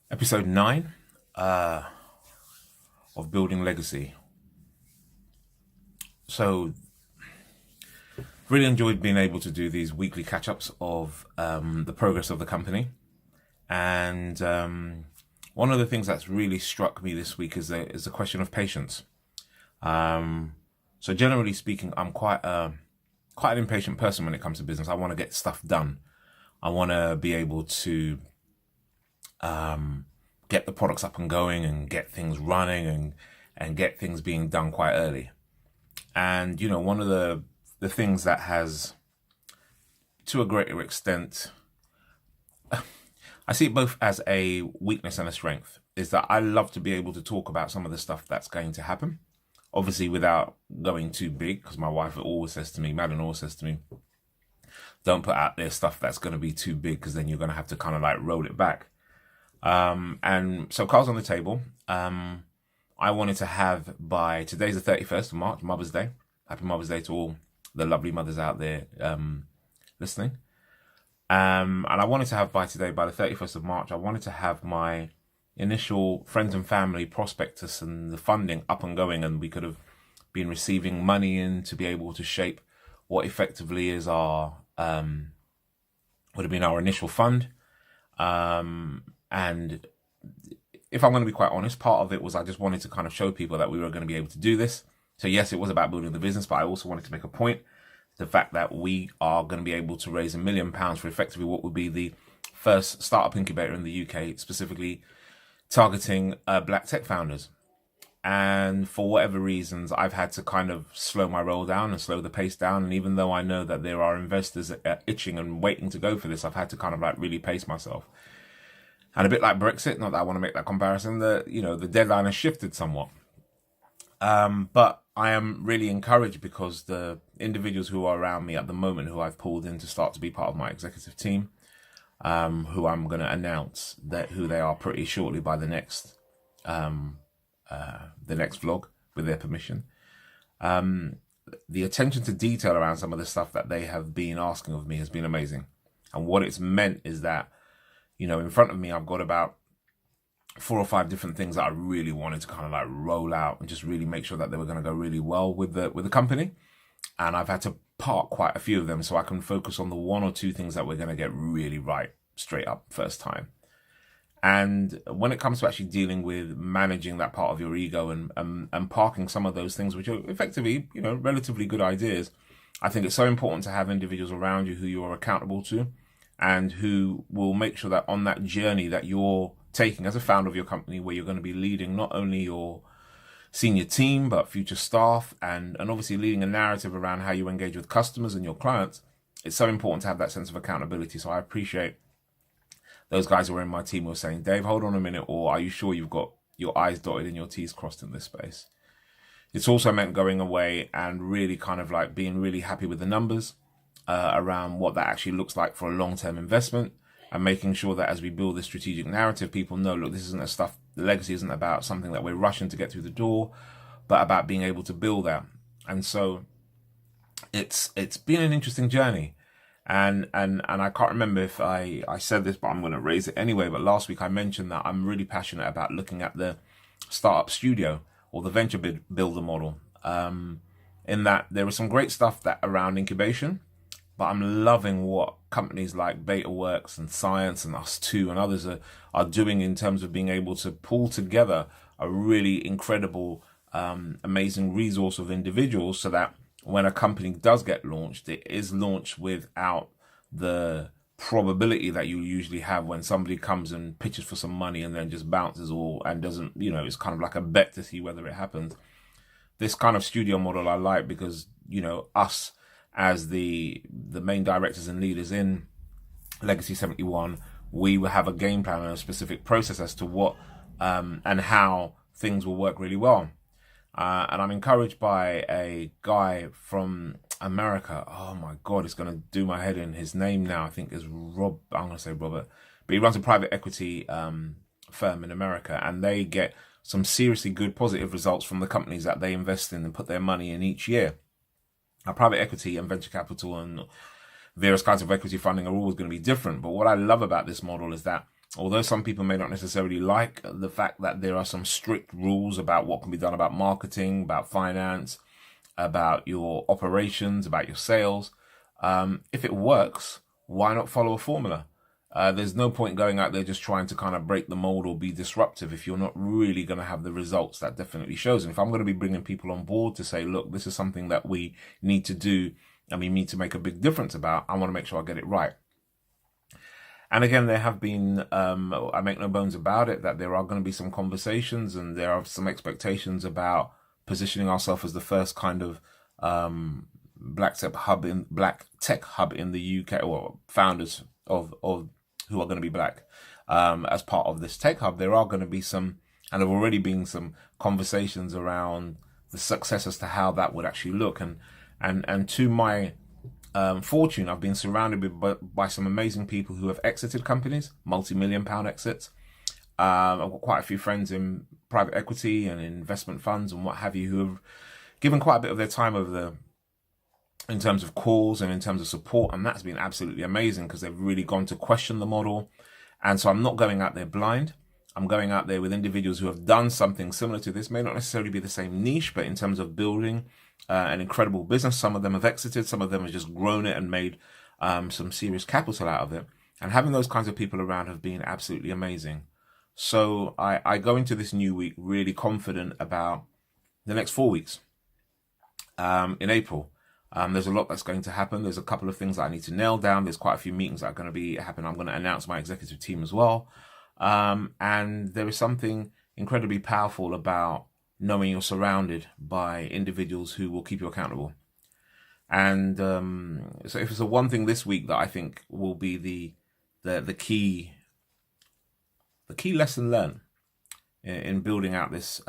Episode 9 of Building Legacy. So, really enjoyed being able to do these weekly catch ups of the progress of the company. And one of the things that's really struck me this week is the question of patience. So, generally speaking, I'm quite an impatient person when it comes to business. I want to get stuff done. I want to be able to get the products up and going and get things running and get things being done quite early. And one of the things that has, to a greater extent, I see it both as a weakness and a strength, is that I love to be able to talk about some of the stuff that's going to happen, obviously without going too big, because my wife always says to me, Madeline always says to me, don't put out there stuff that's going to be too big, because then you're going to have to kind of like roll it back. And so cards on the table. I wanted to have, by today's the 31st of March, Mother's Day. Happy Mother's Day to all the lovely mothers out there listening. And I wanted to have by today, by the 31st of March, I wanted to have my initial friends and family prospectus and the funding up and going, and we could have been receiving money in to be able to shape what effectively is our would have been our initial fund. And if I'm going to be quite honest, part of it was I just wanted to kind of show people that we were going to be able to do this. So yes, it was about building the business, but I also wanted to make a point. The fact that we are going to be able to raise £1 million for effectively what would be the first startup incubator in the UK, specifically targeting black tech founders. And for whatever reasons, I've had to kind of slow my roll down and slow the pace down. And even though I know that there are investors itching and waiting to go for this, I've had to kind of like really pace myself. And a bit like Brexit, not that I want to make that comparison, the deadline has shifted somewhat. But I am really encouraged because the individuals who are around me at the moment, who I've pulled in to start to be part of my executive team, who I'm going to announce who they are pretty shortly by the next vlog, with their permission. The attention to detail around some of the stuff that they have been asking of me has been amazing. And what it's meant is that, in front of me, I've got about 4 or 5 different things that I really wanted to kind of like roll out and just really make sure that they were going to go really well with the company. And I've had to park quite a few of them so I can focus on the 1 or 2 things that we're going to get really right straight up first time. And when it comes to actually dealing with managing that part of your ego and parking some of those things, which are effectively, relatively good ideas, I think it's so important to have individuals around you who you're accountable to and who will make sure that on that journey that you're taking as a founder of your company, where you're going to be leading not only your senior team, but future staff, and obviously leading a narrative around how you engage with customers and your clients, it's so important to have that sense of accountability. So I appreciate those guys who are in my team who are saying, Dave, hold on a minute, or are you sure you've got your I's dotted and your T's crossed in this space? It's also meant going away and really kind of like being really happy with the numbers around what that actually looks like for a long-term investment, and making sure that as we build this strategic narrative, people know, look, this isn't the legacy isn't about something that we're rushing to get through the door, but about being able to build that. And so it's been an interesting journey. And I can't remember if I said this, but I'm going to raise it anyway. But last week I mentioned that I'm really passionate about looking at the startup studio or the venture builder model, in that there is some great stuff that around incubation, but I'm loving what companies like BetaWorks and Science and Us2 and others are doing in terms of being able to pull together a really incredible, amazing resource of individuals, so that when a company does get launched, it is launched without the probability that you usually have when somebody comes and pitches for some money and then just bounces all and doesn't, it's kind of like a bet to see whether it happens. This kind of studio model I like because, us as the main directors and leaders in Legacy 71, we will have a game plan and a specific process as to what and how things will work really well. And I'm encouraged by a guy from America. Oh my God, it's going to do my head in. His name now, I think, is Rob. I'm going to say Robert. But he runs a private equity firm in America. And they get some seriously good positive results from the companies that they invest in and put their money in each year. Now, private equity and venture capital and various kinds of equity funding are always going to be different. But what I love about this model is that although some people may not necessarily like the fact that there are some strict rules about what can be done about marketing, about finance, about your operations, about your sales, if it works, why not follow a formula? There's no point going out there just trying to kind of break the mold or be disruptive if you're not really going to have the results that definitely shows. And if I'm going to be bringing people on board to say, look, this is something that we need to do and we need to make a big difference about, I want to make sure I get it right. And again, there have been, I make no bones about it, that there are going to be some conversations and there are some expectations about positioning ourselves as the first kind of black tech hub in the UK, or founders of who are going to be black as part of this tech hub. There are going to be some, and there have already been some conversations around the success as to how that would actually look. And to my fortune, I've been surrounded by some amazing people who have exited companies, multi-million-pound exits. I've got quite a few friends in private equity and investment funds and what have you who have given quite a bit of their time over there in terms of calls and in terms of support, and that's been absolutely amazing because they've really gone to question the model. And so I'm not going out there blind. I'm going out there with individuals who have done something similar to this. May not necessarily be the same niche, but in terms of building an incredible business, some of them have exited, some of them have just grown it and made some serious capital out of it. And having those kinds of people around have been absolutely amazing. So I go into this new week really confident about the next 4 weeks. In April, there's a lot that's going to happen. There's a couple of things that I need to nail down. There's quite a few meetings that are going to be happening. I'm going to announce my executive team as well. And there is something incredibly powerful about knowing you're surrounded by individuals who will keep you accountable. And so if it's the one thing this week that I think will be the key lesson learned in building out this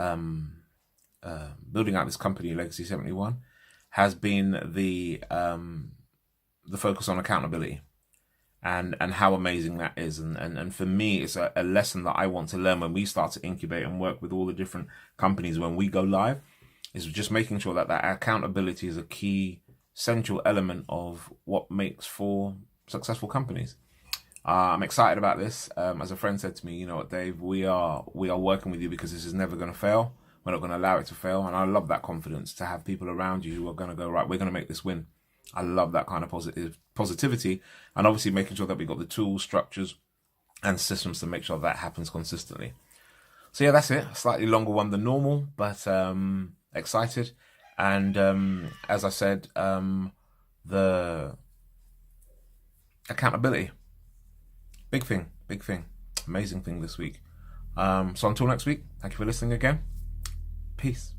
company, Legacy 71, has been the focus on accountability and how amazing that is. And for me, it's a lesson that I want to learn when we start to incubate and work with all the different companies when we go live, is just making sure that accountability is a key central element of what makes for successful companies. I'm excited about this. As a friend said to me, you know what, Dave, we are working with you because this is never going to fail. We're not going to allow it to fail. And I love that confidence to have people around you who are going to go, right, we're going to make this win. I love that kind of positivity, and obviously making sure that we've got the tools, structures, and systems to make sure that happens consistently. So yeah, that's it. A slightly longer one than normal, but excited. And as I said, the accountability, big thing, amazing thing this week. So until next week, thank you for listening again. Peace.